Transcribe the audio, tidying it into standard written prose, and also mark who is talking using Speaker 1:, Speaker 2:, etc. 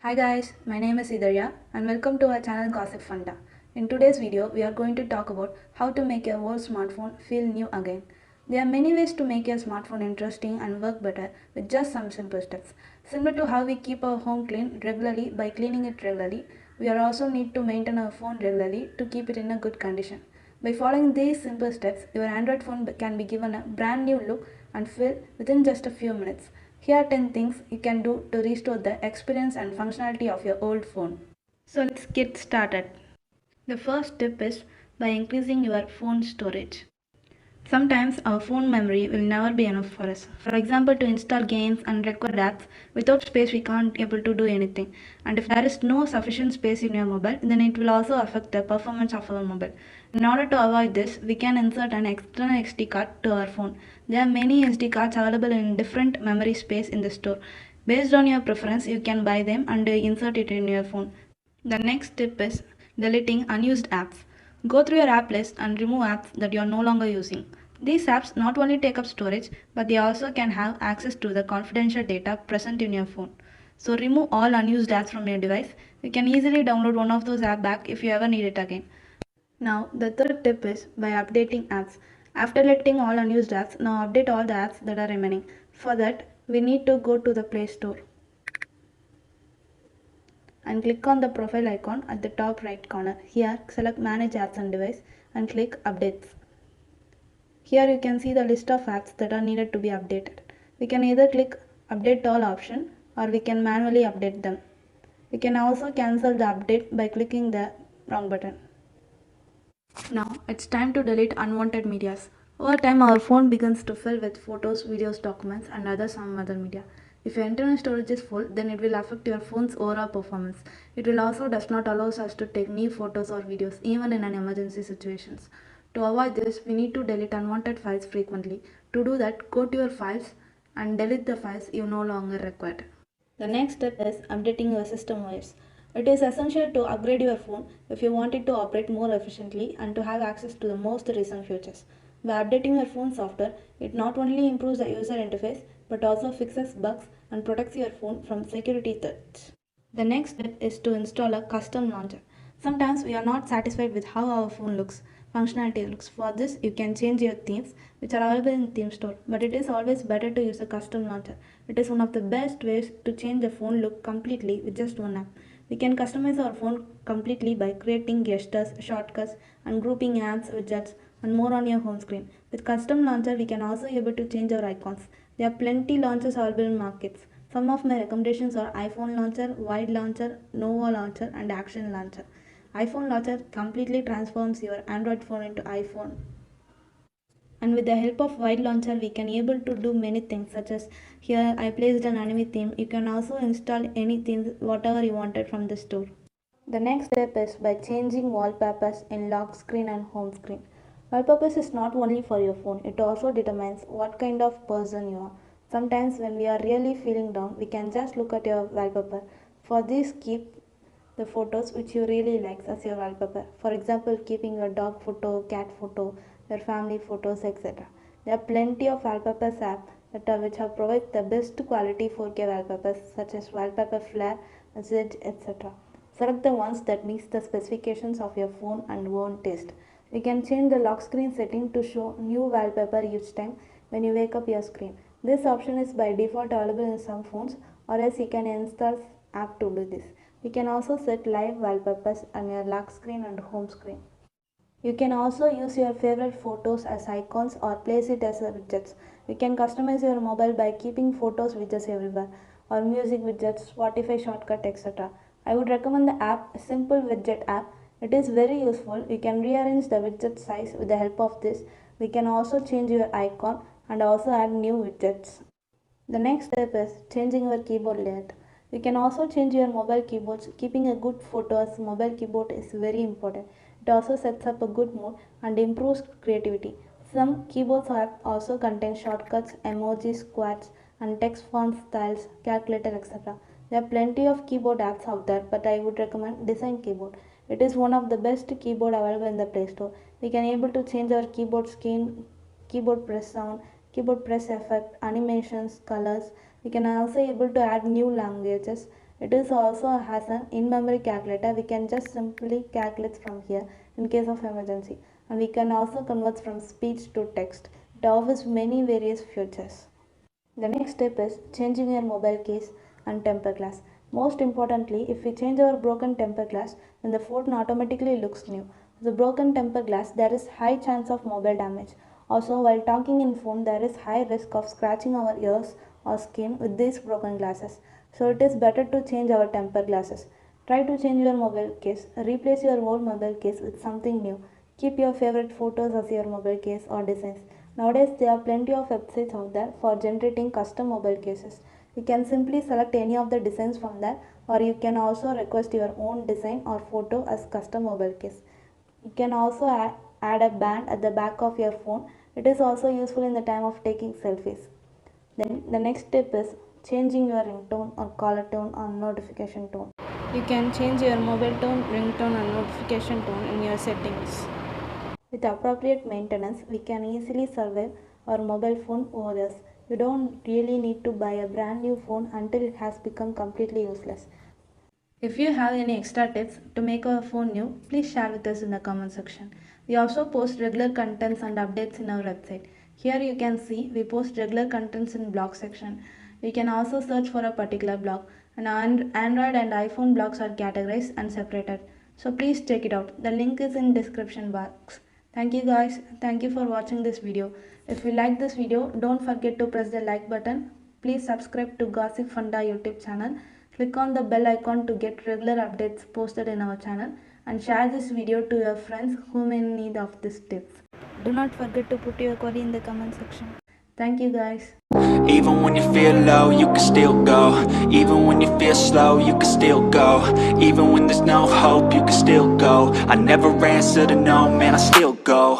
Speaker 1: Hi guys, my name is Idarya and welcome to our channel Gossipfunda. In today's video, we are going to talk about how to make your old smartphone feel new again. There are many ways to make your smartphone interesting and work better with just some simple steps. Similar to how we keep our home clean regularly by cleaning it regularly, we are also need to maintain our phone regularly to keep it in a good condition. By following these simple steps, your Android phone can be given a brand new look and feel within just a few minutes. Here are 10 things you can do to restore the experience and functionality of your old phone. So let's get started. The first tip is by increasing your phone storage. Sometimes our phone memory will never be enough for us. For example, to install games and record apps, without space we can't able to do anything. And if there is no sufficient space in your mobile, then it will also affect the performance of our mobile. In order to avoid this, we can insert an external SD card to our phone. There are many SD cards available in different memory space in the store. Based on your preference, you can buy them and insert it in your phone. The next tip is deleting unused apps. Go through your app list and remove apps that you are no longer using. These apps not only take up storage, but they also can have access to the confidential data present in your phone. So remove all unused apps from your device. You can easily download one of those apps back if you ever need it again. Now the third tip is by updating apps. After deleting all unused apps, now update all the apps that are remaining. For that, we need to go to the Play Store and click on the profile icon at the top right corner. Here, select Manage Apps and Device and click Updates. Here you can see the list of apps that are needed to be updated. We can either click Update All option or we can manually update them. We can also cancel the update by clicking the wrong button. Now it's time to delete unwanted medias. Over time our phone begins to fill with photos, videos, documents and some other media. If your internal storage is full, then it will affect your phone's overall performance. It will also does not allow us to take new photos or videos even in an emergency situations. To avoid this, we need to delete unwanted files frequently. To do that, go to your files and delete the files you no longer require. The next step is updating your system OS. It is essential to upgrade your phone if you want it to operate more efficiently and to have access to the most recent features. By updating your phone software, it not only improves the user interface but also fixes bugs and protects your phone from security threats. The next step is to install a custom launcher. Sometimes we are not satisfied with how our phone functionality looks. For this, you can change your themes, which are available in theme store. But it is always better to use a custom launcher. It is one of the best ways to change the phone look completely with just one app. We can customize our phone completely by creating gestures, shortcuts, and grouping apps, widgets, and more on your home screen. With custom launcher, we can also able to change our icons. There are plenty launchers available in markets. Some of my recommendations are iPhone launcher, wide launcher, Nova launcher, and action launcher. iPhone launcher completely transforms your Android phone into iPhone. And with the help of wide launcher, we can able to do many things such as here I placed an anime theme. You can also install any themes, whatever you wanted from the store. The next step is by changing wallpapers in lock screen and home screen. Wallpapers is not only for your phone, it also determines what kind of person you are. Sometimes when we are really feeling down, we can just look at your wallpaper. For this, keep the photos which you really like as your wallpaper. For example, keeping your dog photo, cat photo, your family photos, etc. There are plenty of wallpapers app which have provide the best quality 4K wallpapers such as wallpaper flare, zedge, etc. Select the ones that meets the specifications of your phone and own taste. You can change the lock screen setting to show new wallpaper each time when you wake up your screen. This option is by default available in some phones, or else you can install app to do this. You can also set live wallpapers on your lock screen and home screen. You can also use your favorite photos as icons or place it as widgets. You can customize your mobile by keeping photos widgets everywhere or music widgets, Spotify shortcut, etc. I would recommend the app Simple Widget app. It is very useful. You can rearrange the widget size with the help of this. We can also change your icon and also add new widgets. The next step is changing your keyboard layout. You can also change your mobile keyboards. Keeping a good photo as mobile keyboard is very important. It also sets up a good mood and improves creativity. Some keyboards also contain shortcuts, emojis, quotes, and text font styles, calculator, etc. There are plenty of keyboard apps out there, but I would recommend Design Keyboard. It is one of the best keyboard available in the Play Store. We can able to change our keyboard scheme, keyboard press sound, keyboard press effect, animations, colors. We can also able to add new languages. It is also has an in-memory calculator. We can just simply calculate from here in case of emergency, and we can also convert from speech to text. It offers many various features. The next step is changing your mobile case and temper glass. Most importantly, if we change our broken temper glass, then the phone automatically looks new. With the broken temper glass, there is high chance of mobile damage. Also, while talking in phone, there is high risk of scratching our ears or skin with these broken glasses. So it is better to change our temper glasses. Try to change your mobile case. Replace your old mobile case with something new. Keep your favorite photos as your mobile case or designs. Nowadays, there are plenty of websites out there for generating custom mobile cases. You can simply select any of the designs from there, or you can also request your own design or photo as custom mobile case. You can also add a band at the back of your phone. It is also useful in the time of taking selfies. Then the next step is changing your ringtone or caller tone or notification tone. You can change your mobile tone, ringtone and notification tone in your settings. With appropriate maintenance, we can easily survive our mobile phone over years. You don't really need to buy a brand new phone until it has become completely useless. If you have any extra tips to make our phone new, please share with us in the comment section. We also post regular contents and updates in our website. Here you can see we post regular contents in blog section. You can also search for a particular blog, and Android and iPhone blogs are categorized and separated. So please check it out. The link is in description box. Thank you guys. Thank you for watching this video. If you like this video, don't forget to press the like button. Please subscribe to Gossipfunda YouTube channel. Click on the bell icon to get regular updates posted in our channel, and share this video to your friends who may need of these tips. Do not forget to put your query in the comment section. Thank you guys.
Speaker 2: Even when you feel low, you can still go. Even when you feel slow, you can still go. Even when there's no hope, you can still go. I never answer to no, man, I still go.